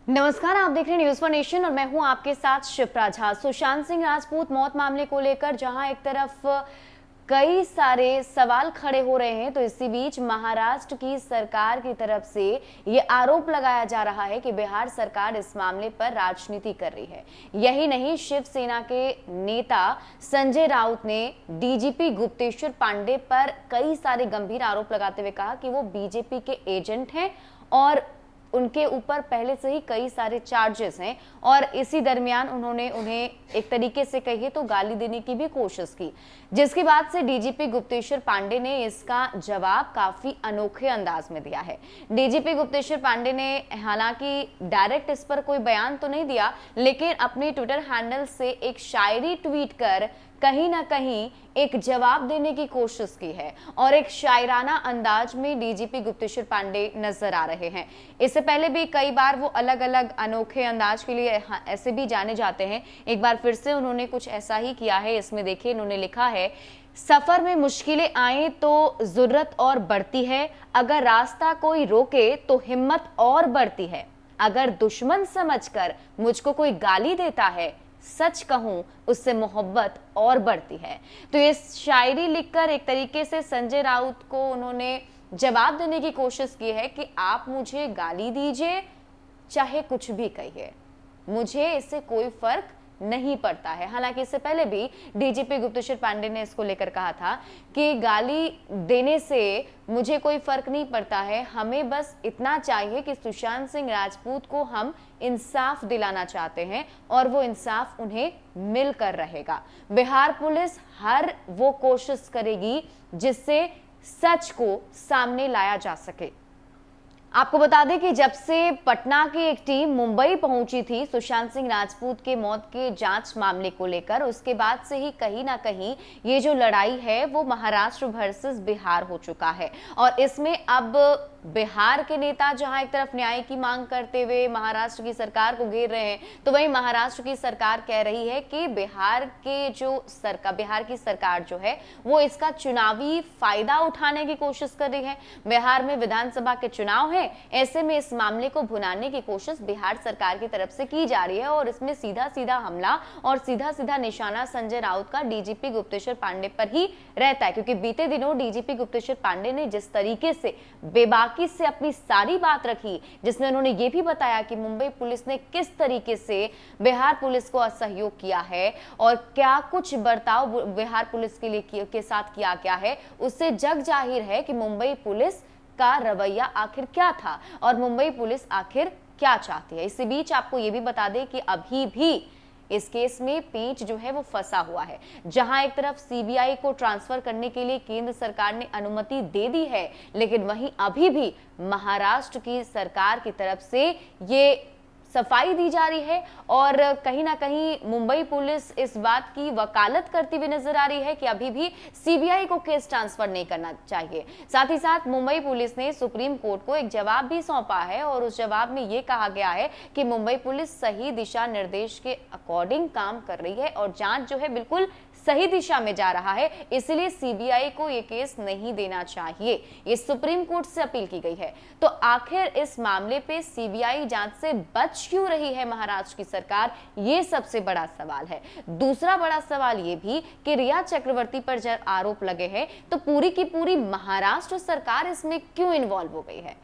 नमस्कार, आप देख रहे हैं न्यूज फॉर नेशन और मैं हूं आपके साथ शिप्रा झा। सुशांत सिंह राजपूत मौत मामले को लेकर जहां एक तरफ कई सारे सवाल खड़े हो रहे हैं, तो इसी बीच महाराष्ट्र की सरकार की तरफ से ये आरोप लगाया जा रहा है कि बिहार सरकार इस मामले पर राजनीति कर रही है। यही नहीं, शिवसेना के नेता संजय राउत ने डीजीपी गुप्तेश्वर पांडे पर कई सारे गंभीर आरोप लगाते हुए कहा कि वो बीजेपी के एजेंट हैं और उनके ऊपर पहले से ही कई सारे चार्जेस हैं। और इसी दरमियान उन्होंने उन्हें एक तरीके से कहिए तो गाली देने की भी कोशिश की, जिसके बाद से डीजीपी गुप्तेश्वर पांडे ने इसका जवाब काफी अनोखे अंदाज में दिया है। डीजीपी गुप्तेश्वर पांडे ने हालांकि डायरेक्ट इस पर कोई बयान तो नहीं दिया, लेकिन अपने ट्विटर हैंडल से एक शायरी ट्वीट कर कहीं ना कहीं एक जवाब देने की कोशिश की है और एक शायराना अंदाज में डीजीपी गुप्तेश्वर पांडे नजर आ रहे हैं। इससे पहले भी कई बार वो अलग अलग अनोखे अंदाज के लिए ऐसे भी जाने जाते हैं। एक बार फिर से उन्होंने कुछ ऐसा ही किया है। इसमें देखिए, इन्होंने लिखा है, सफर में मुश्किलें आए तो जरूरत और बढ़ती है, अगर रास्ता कोई रोके तो हिम्मत और बढ़ती है, अगर दुश्मन समझकर मुझको कोई गाली देता है, सच कहूं उससे मोहब्बत और बढ़ती है। तो ये शायरी लिखकर एक तरीके से संजय राउत को उन्होंने जवाब देने की कोशिश की है कि आप मुझे गाली दीजिए, चाहे कुछ भी कहिए, मुझे इससे कोई फर्क नहीं पड़ता है। हालांकि इससे पहले भी डीजीपी गुप्तेश्वर पांडे ने इसको लेकर कहा था कि गाली देने से मुझे कोई फर्क नहीं पड़ता है, हमें बस इतना चाहिए कि सुशांत सिंह राजपूत को हम इंसाफ दिलाना चाहते हैं और वो इंसाफ उन्हें मिलकर रहेगा। बिहार पुलिस हर वो कोशिश करेगी जिससे सच को सामने लाया जा सके। आपको बता दें कि जब से पटना की एक टीम मुंबई पहुंची थी सुशांत सिंह राजपूत के मौत के जांच मामले को लेकर, उसके बाद से ही कहीं ना कहीं ये जो लड़ाई है वो महाराष्ट्र वर्सेस बिहार हो चुका है। और इसमें अब बिहार के नेता जहां एक तरफ न्याय की मांग करते हुए महाराष्ट्र की सरकार को घेर रहे हैं, तो वहीं महाराष्ट्र की सरकार कह रही है कि बिहार की सरकार जो है वो इसका चुनावी फायदा उठाने की कोशिश कर रही है। बिहार में विधानसभा के चुनाव है, ऐसे में इस मामले को भुनाने की कोशिश बिहार सरकार की तरफ से की जा रही है और इसमें सीधा सीधा हमला और सीधा सीधा निशाना संजय राउत का डीजीपी गुप्तेश्वर पांडे पर ही रहता है, क्योंकि बीते दिनों डीजीपी गुप्तेश्वर पांडे ने जिस तरीके से बेबाकी से अपनी सारी बात रखी, जिसमें उन्होंने ये भी बताया कि मुंबई पुलिस ने किस तरीके से बिहार पुलिस को असहयोग किया है और क्या कुछ बर्ताव बिहार पुलिस के साथ किया गया है, उससे जग जाहिर है कि मुंबई पुलिस का रवैया आखिर क्या था और मुंबई पुलिस आखिर क्या चाहती है। इसी बीच आपको यह भी बता दें कि अभी भी इस केस में पेंच जो है वो फंसा हुआ है। जहां एक तरफ सीबीआई को ट्रांसफर करने के लिए केंद्र सरकार ने अनुमति दे दी है, लेकिन वहीं अभी भी महाराष्ट्र की सरकार की तरफ से ये सफाई दी जा रही है और कहीं ना कहीं मुंबई पुलिस इस बात की वकालत करती हुई नजर आ रही है कि अभी भी सीबीआई को केस ट्रांसफर नहीं करना चाहिए। साथ ही साथ मुंबई पुलिस ने सुप्रीम कोर्ट को एक जवाब भी सौंपा है और उस जवाब में यह कहा गया है कि मुंबई पुलिस सही दिशा निर्देश के अकॉर्डिंग काम कर रही है और जांच जो है बिल्कुल सही दिशा में जा रहा है, इसलिए सीबीआई को यह केस नहीं देना चाहिए। ये सुप्रीम कोर्ट से अपील की गई है। तो आखिर इस मामले पे सीबीआई जांच से बच क्यों रही है महाराष्ट्र की सरकार, ये सबसे बड़ा सवाल है। दूसरा बड़ा सवाल ये भी कि रिया चक्रवर्ती पर जब आरोप लगे हैं तो पूरी की पूरी महाराष्ट्र सरकार इसमें क्यों इन्वॉल्व हो गई है।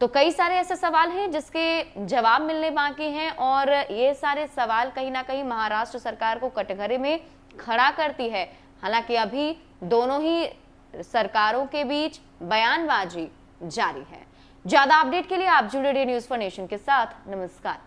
तो कई सारे ऐसे सवाल हैं जिसके जवाब मिलने बाकी हैं और ये सारे सवाल कहीं ना कहीं महाराष्ट्र सरकार को कटघरे में खड़ा करती है। हालांकि अभी दोनों ही सरकारों के बीच बयानबाजी जारी है। ज्यादा अपडेट के लिए आप जुड़े रहिए न्यूज फॉर नेशन के साथ। नमस्कार।